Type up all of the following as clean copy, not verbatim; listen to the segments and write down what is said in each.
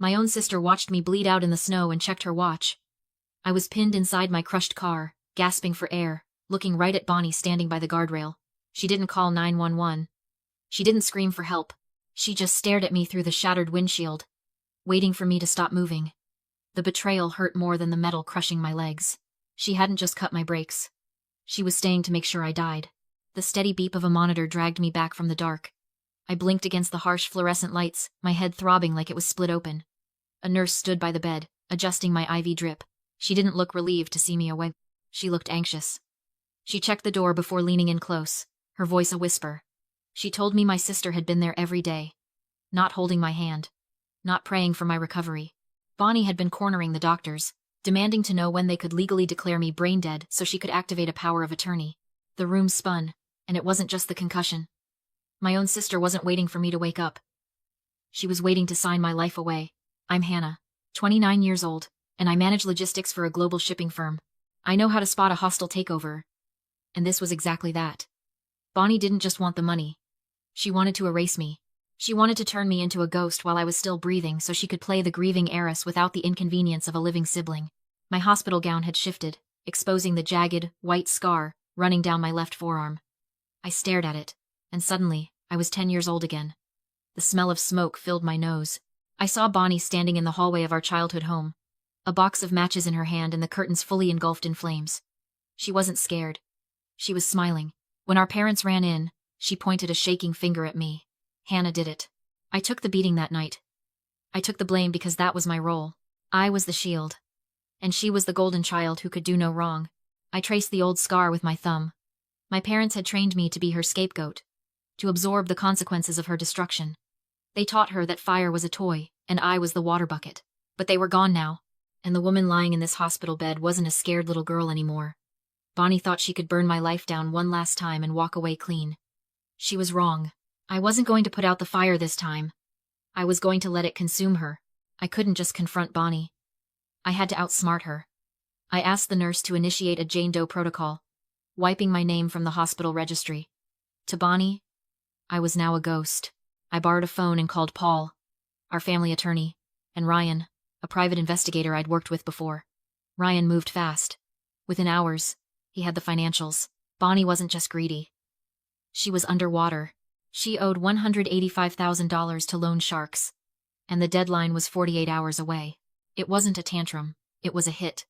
My own sister watched me bleed out in the snow and checked her watch. I was pinned inside my crushed car, gasping for air, looking right at Bonnie standing by the guardrail. She didn't call 911. She didn't scream for help. She just stared at me through the shattered windshield, waiting for me to stop moving. The betrayal hurt more than the metal crushing my legs. She hadn't just cut my brakes. She was staying to make sure I died. The steady beep of a monitor dragged me back from the dark. I blinked against the harsh fluorescent lights, my head throbbing like it was split open. A nurse stood by the bed, adjusting my IV drip. She didn't look relieved to see me awake. She looked anxious. She checked the door before leaning in close, her voice a whisper. She told me my sister had been there every day, not holding my hand, not praying for my recovery. Bonnie had been cornering the doctors, demanding to know when they could legally declare me brain dead so she could activate a power of attorney. The room spun, and it wasn't just the concussion. My own sister wasn't waiting for me to wake up. She was waiting to sign my life away. I'm Hannah, 29 years old, and I manage logistics for a global shipping firm. I know how to spot a hostile takeover. And this was exactly that. Bonnie didn't just want the money. She wanted to erase me. She wanted to turn me into a ghost while I was still breathing so she could play the grieving heiress without the inconvenience of a living sibling. My hospital gown had shifted, exposing the jagged, white scar running down my left forearm. I stared at it, and suddenly, I was 10 years old again. The smell of smoke filled my nose. I saw Bonnie standing in the hallway of our childhood home, a box of matches in her hand and the curtains fully engulfed in flames. She wasn't scared. She was smiling. When our parents ran in, she pointed a shaking finger at me. Hannah did it. I took the beating that night. I took the blame because that was my role. I was the shield. And she was the golden child who could do no wrong. I traced the old scar with my thumb. My parents had trained me to be her scapegoat, to absorb the consequences of her destruction. They taught her that fire was a toy, and I was the water bucket. But they were gone now, and the woman lying in this hospital bed wasn't a scared little girl anymore. Bonnie thought she could burn my life down one last time and walk away clean. She was wrong. I wasn't going to put out the fire this time. I was going to let it consume her. I couldn't just confront Bonnie. I had to outsmart her. I asked the nurse to initiate a Jane Doe protocol, wiping my name from the hospital registry. To Bonnie, I was now a ghost. I borrowed a phone and called Paul, our family attorney, and Ryan, a private investigator I'd worked with before. Ryan moved fast. Within hours, he had the financials. Bonnie wasn't just greedy. She was underwater. She owed $185,000 to loan sharks, and the deadline was 48 hours away. It wasn't a tantrum, it was a hit.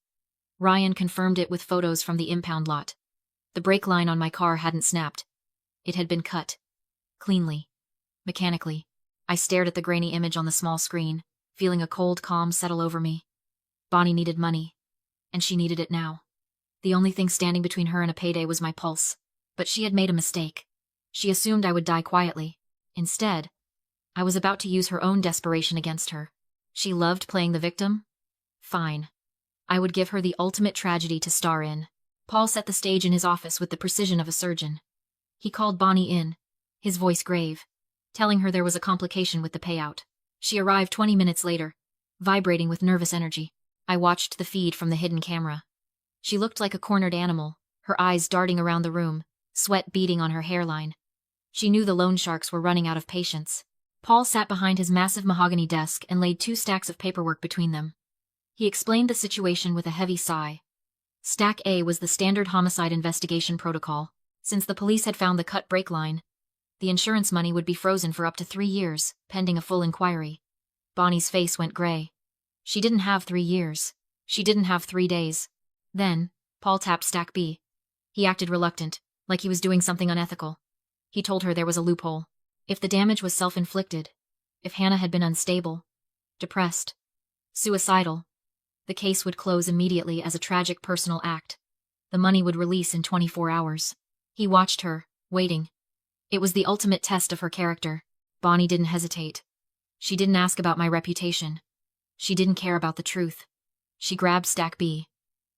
Ryan confirmed it with photos from the impound lot. The brake line on my car hadn't snapped. It had been cut. Cleanly. Mechanically. I stared at the grainy image on the small screen, feeling a cold calm settle over me. Bonnie needed money, and she needed it now. The only thing standing between her and a payday was my pulse. But she had made a mistake. She assumed I would die quietly. Instead, I was about to use her own desperation against her. She loved playing the victim? Fine. I would give her the ultimate tragedy to star in. Paul set the stage in his office with the precision of a surgeon. He called Bonnie in, his voice grave, telling her there was a complication with the payout. She arrived 20 minutes later, vibrating with nervous energy. I watched the feed from the hidden camera. She looked like a cornered animal, her eyes darting around the room, sweat beading on her hairline. She knew the loan sharks were running out of patience. Paul sat behind his massive mahogany desk and laid 2 stacks of paperwork between them. He explained the situation with a heavy sigh. Stack A was the standard homicide investigation protocol. Since the police had found the cut brake line, the insurance money would be frozen for up to 3 years, pending a full inquiry. Bonnie's face went gray. She didn't have 3 years. She didn't have 3 days. Then, Paul tapped Stack B. He acted reluctant, like he was doing something unethical. He told her there was a loophole. If the damage was self-inflicted, if Hannah had been unstable, depressed, suicidal, the case would close immediately as a tragic personal act. The money would release in 24 hours. He watched her, waiting. It was the ultimate test of her character. Bonnie didn't hesitate. She didn't ask about my reputation. She didn't care about the truth. She grabbed Stack B.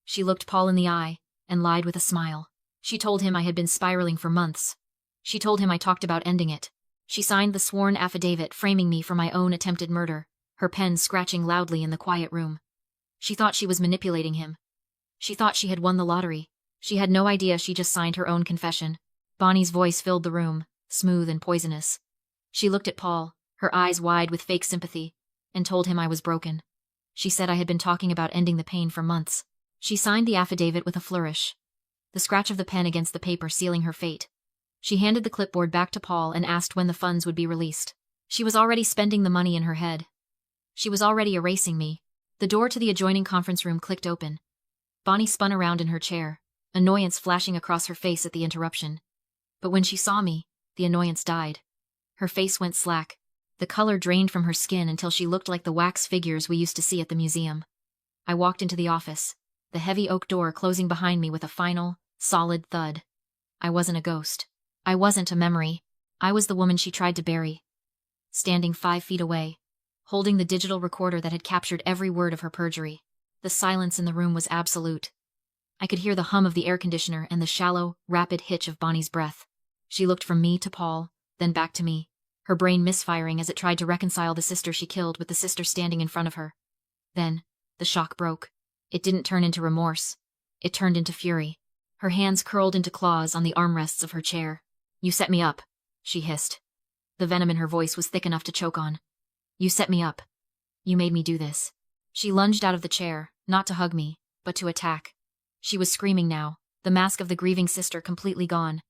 She looked Paul in the eye, and lied with a smile. She told him I had been spiraling for months. She told him I talked about ending it. She signed the sworn affidavit framing me for my own attempted murder, her pen scratching loudly in the quiet room. She thought she was manipulating him. She thought she had won the lottery. She had no idea she just signed her own confession. Bonnie's voice filled the room, smooth and poisonous. She looked at Paul, her eyes wide with fake sympathy, and told him I was broken. She said I had been talking about ending the pain for months. She signed the affidavit with a flourish, the scratch of the pen against the paper sealing her fate. She handed the clipboard back to Paul and asked when the funds would be released. She was already spending the money in her head. She was already erasing me. The door to the adjoining conference room clicked open. Bonnie spun around in her chair, annoyance flashing across her face at the interruption. But when she saw me, the annoyance died. Her face went slack. The color drained from her skin until she looked like the wax figures we used to see at the museum. I walked into the office, the heavy oak door closing behind me with a final, solid thud. I wasn't a ghost. I wasn't a memory. I was the woman she tried to bury. Standing 5 feet away, holding the digital recorder that had captured every word of her perjury. The silence in the room was absolute. I could hear the hum of the air conditioner and the shallow, rapid hitch of Bonnie's breath. She looked from me to Paul, then back to me, her brain misfiring as it tried to reconcile the sister she killed with the sister standing in front of her. Then, the shock broke. It didn't turn into remorse. It turned into fury. Her hands curled into claws on the armrests of her chair. "You set me up," she hissed. The venom in her voice was thick enough to choke on. "You set me up. You made me do this." She lunged out of the chair, not to hug me, but to attack. She was screaming now, the mask of the grieving sister completely gone.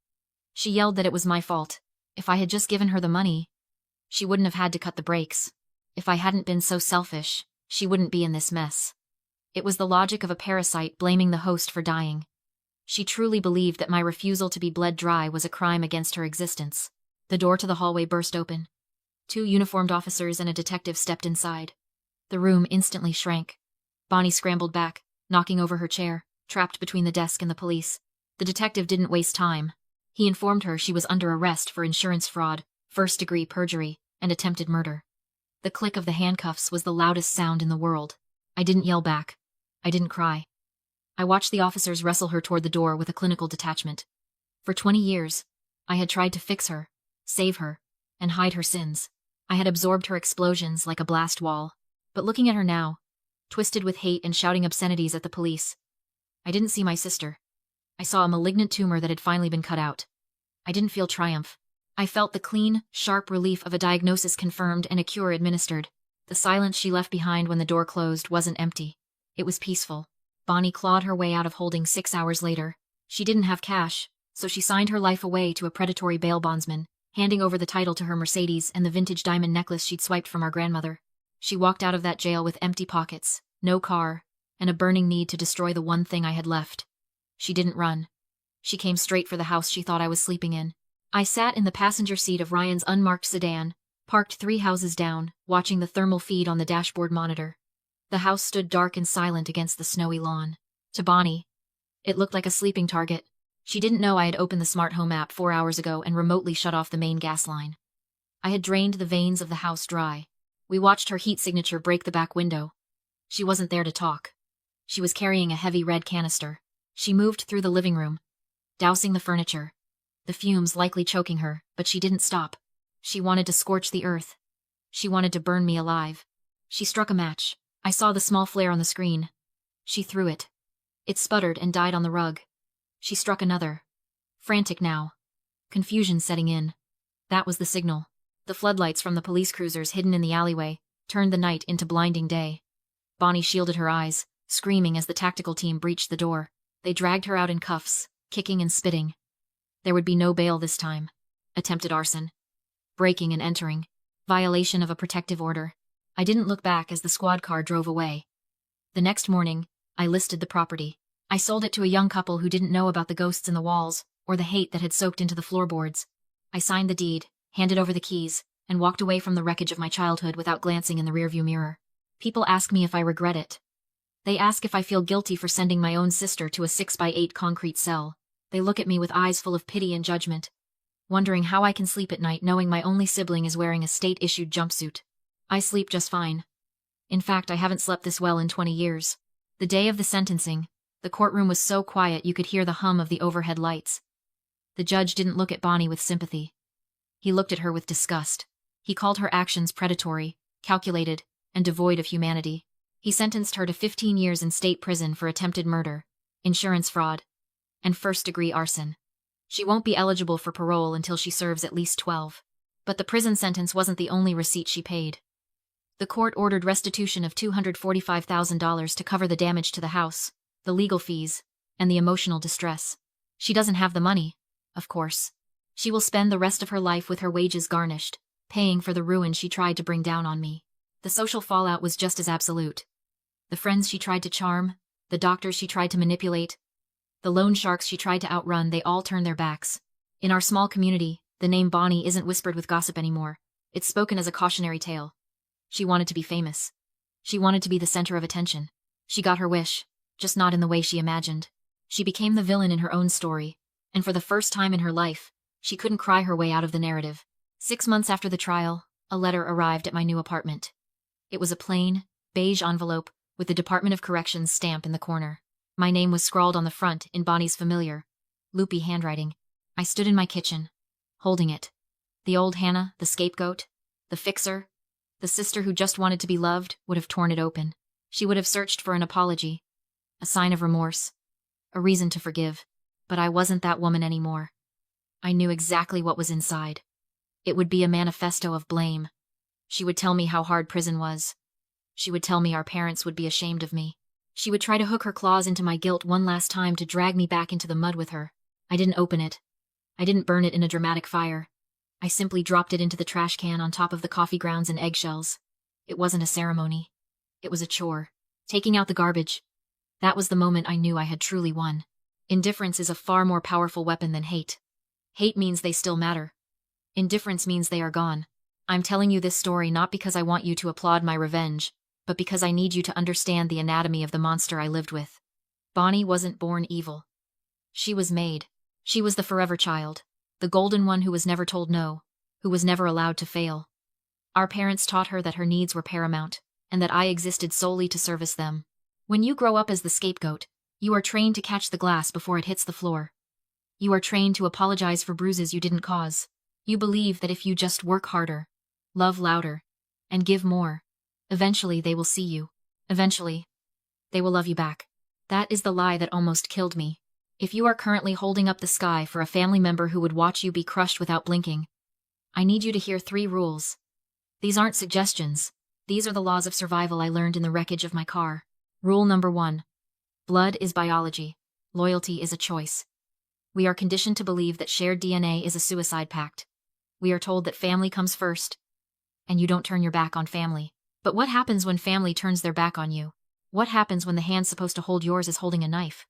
She yelled that it was my fault. If I had just given her the money, she wouldn't have had to cut the brakes. If I hadn't been so selfish, she wouldn't be in this mess. It was the logic of a parasite blaming the host for dying. She truly believed that my refusal to be bled dry was a crime against her existence. The door to the hallway burst open. 2 uniformed officers and a detective stepped inside. The room instantly shrank. Bonnie scrambled back, knocking over her chair, trapped between the desk and the police. The detective didn't waste time. He informed her she was under arrest for insurance fraud, first-degree perjury, and attempted murder. The click of the handcuffs was the loudest sound in the world. I didn't yell back. I didn't cry. I watched the officers wrestle her toward the door with a clinical detachment. For 20 years, I had tried to fix her, save her, and hide her sins. I had absorbed her explosions like a blast wall. But looking at her now, twisted with hate and shouting obscenities at the police, I didn't see my sister. I saw a malignant tumor that had finally been cut out. I didn't feel triumph. I felt the clean, sharp relief of a diagnosis confirmed and a cure administered. The silence she left behind when the door closed wasn't empty. It was peaceful. Bonnie clawed her way out of holding 6 hours later. She didn't have cash, so she signed her life away to a predatory bail bondsman, handing over the title to her Mercedes and the vintage diamond necklace she'd swiped from our grandmother. She walked out of that jail with empty pockets, no car, and a burning need to destroy the one thing I had left. She didn't run. She came straight for the house she thought I was sleeping in. I sat in the passenger seat of Ryan's unmarked sedan, parked 3 houses down, watching the thermal feed on the dashboard monitor. The house stood dark and silent against the snowy lawn. To Bonnie, it looked like a sleeping target. She didn't know I had opened the smart home app 4 hours ago and remotely shut off the main gas line. I had drained the veins of the house dry. We watched her heat signature break the back window. She wasn't there to talk. She was carrying a heavy red canister. She moved through the living room, dousing the furniture, the fumes likely choking her, but she didn't stop. She wanted to scorch the earth. She wanted to burn me alive. She struck a match. I saw the small flare on the screen. She threw it. It sputtered and died on the rug. She struck another. Frantic now. Confusion setting in. That was the signal. The floodlights from the police cruisers hidden in the alleyway turned the night into blinding day. Bonnie shielded her eyes, screaming as the tactical team breached the door. They dragged her out in cuffs, kicking and spitting. There would be no bail this time. Attempted arson. Breaking and entering. Violation of a protective order. I didn't look back as the squad car drove away. The next morning, I listed the property. I sold it to a young couple who didn't know about the ghosts in the walls, or the hate that had soaked into the floorboards. I signed the deed, handed over the keys, and walked away from the wreckage of my childhood without glancing in the rearview mirror. People ask me if I regret it. They ask if I feel guilty for sending my own sister to a 6x8 concrete cell. They look at me with eyes full of pity and judgment, wondering how I can sleep at night knowing my only sibling is wearing a state-issued jumpsuit. I sleep just fine. In fact, I haven't slept this well in 20 years. The day of the sentencing, the courtroom was so quiet you could hear the hum of the overhead lights. The judge didn't look at Bonnie with sympathy. He looked at her with disgust. He called her actions predatory, calculated, and devoid of humanity. He sentenced her to 15 years in state prison for attempted murder, insurance fraud, and first-degree arson. She won't be eligible for parole until she serves at least 12. But the prison sentence wasn't the only receipt she paid. The court ordered restitution of $245,000 to cover the damage to the house, the legal fees, and the emotional distress. She doesn't have the money, of course. She will spend the rest of her life with her wages garnished, paying for the ruin she tried to bring down on me. The social fallout was just as absolute. The friends she tried to charm, the doctors she tried to manipulate, the loan sharks she tried to outrun, they all turned their backs. In our small community, the name Bonnie isn't whispered with gossip anymore. It's spoken as a cautionary tale. She wanted to be famous. She wanted to be the center of attention. She got her wish, just not in the way she imagined. She became the villain in her own story, and for the first time in her life, she couldn't cry her way out of the narrative. 6 months after the trial, a letter arrived at my new apartment. It was a plain, beige envelope with the Department of Corrections stamp in the corner. My name was scrawled on the front in Bonnie's familiar, loopy handwriting. I stood in my kitchen, holding it. The old Hannah, the scapegoat, the fixer, the sister who just wanted to be loved, would have torn it open. She would have searched for an apology, a sign of remorse, a reason to forgive. But I wasn't that woman anymore. I knew exactly what was inside. It would be a manifesto of blame. She would tell me how hard prison was. She would tell me our parents would be ashamed of me. She would try to hook her claws into my guilt one last time to drag me back into the mud with her. I didn't open it. I didn't burn it in a dramatic fire. I simply dropped it into the trash can on top of the coffee grounds and eggshells. It wasn't a ceremony. It was a chore. Taking out the garbage. That was the moment I knew I had truly won. Indifference is a far more powerful weapon than hate. Hate means they still matter. Indifference means they are gone. I'm telling you this story not because I want you to applaud my revenge, but because I need you to understand the anatomy of the monster I lived with. Bonnie wasn't born evil. She was made. She was the forever child, the golden one who was never told no, who was never allowed to fail. Our parents taught her that her needs were paramount, and that I existed solely to service them. When you grow up as the scapegoat, you are trained to catch the glass before it hits the floor. You are trained to apologize for bruises you didn't cause. You believe that if you just work harder, love louder, and give more, eventually they will see you. Eventually, they will love you back. That is the lie that almost killed me. If you are currently holding up the sky for a family member who would watch you be crushed without blinking, I need you to hear 3 rules. These aren't suggestions. These are the laws of survival I learned in the wreckage of my car. Rule number 1. Blood is biology. Loyalty is a choice. We are conditioned to believe that shared DNA is a suicide pact. We are told that family comes first, and you don't turn your back on family. But what happens when family turns their back on you? What happens when the hand supposed to hold yours is holding a knife?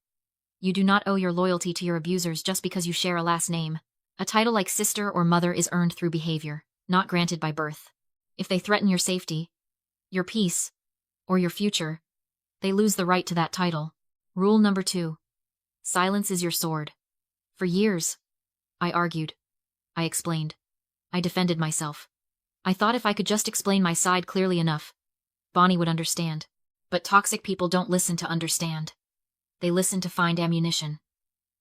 You do not owe your loyalty to your abusers just because you share a last name. A title like sister or mother is earned through behavior, not granted by birth. If they threaten your safety, your peace, or your future, they lose the right to that title. Rule number 2. Silence is your sword. For years, I argued. I explained. I defended myself. I thought if I could just explain my side clearly enough, Bonnie would understand. But toxic people don't listen to understand. They listen to find ammunition.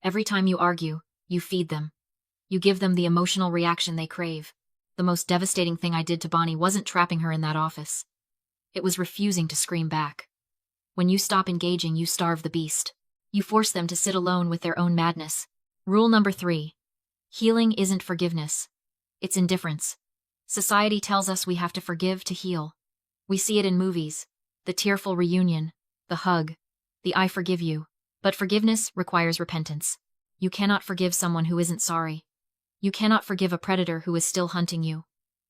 Every time you argue, you feed them. You give them the emotional reaction they crave. The most devastating thing I did to Bonnie wasn't trapping her in that office. It was refusing to scream back. When you stop engaging, you starve the beast. You force them to sit alone with their own madness. Rule number 3. Healing isn't forgiveness. It's indifference. Society tells us we have to forgive to heal. We see it in movies. The tearful reunion, the hug, the I forgive you. But forgiveness requires repentance. You cannot forgive someone who isn't sorry. You cannot forgive a predator who is still hunting you.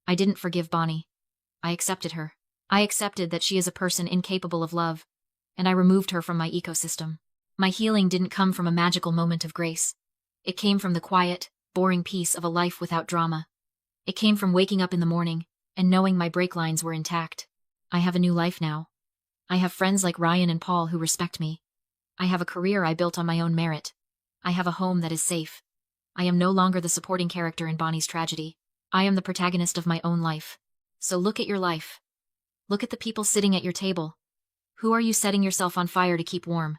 I didn't forgive Bonnie. I accepted her. I accepted that she is a person incapable of love, and I removed her from my ecosystem. My healing didn't come from a magical moment of grace. It came from the quiet, boring peace of a life without drama. It came from waking up in the morning and knowing my brake lines were intact. I have a new life now. I have friends like Ryan and Paul who respect me. I have a career I built on my own merit. I have a home that is safe. I am no longer the supporting character in Bonnie's tragedy. I am the protagonist of my own life. So look at your life. Look at the people sitting at your table. Who are you setting yourself on fire to keep warm?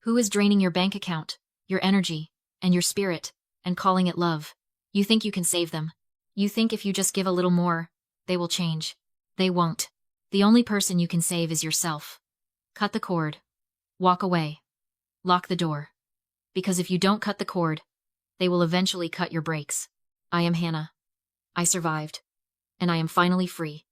Who is draining your bank account, your energy, and your spirit, and calling it love? You think you can save them. You think if you just give a little more, they will change. They won't. The only person you can save is yourself. Cut the cord. Walk away. Lock the door. Because if you don't cut the cord, they will eventually cut your brakes. I am Hannah. I survived. And I am finally free.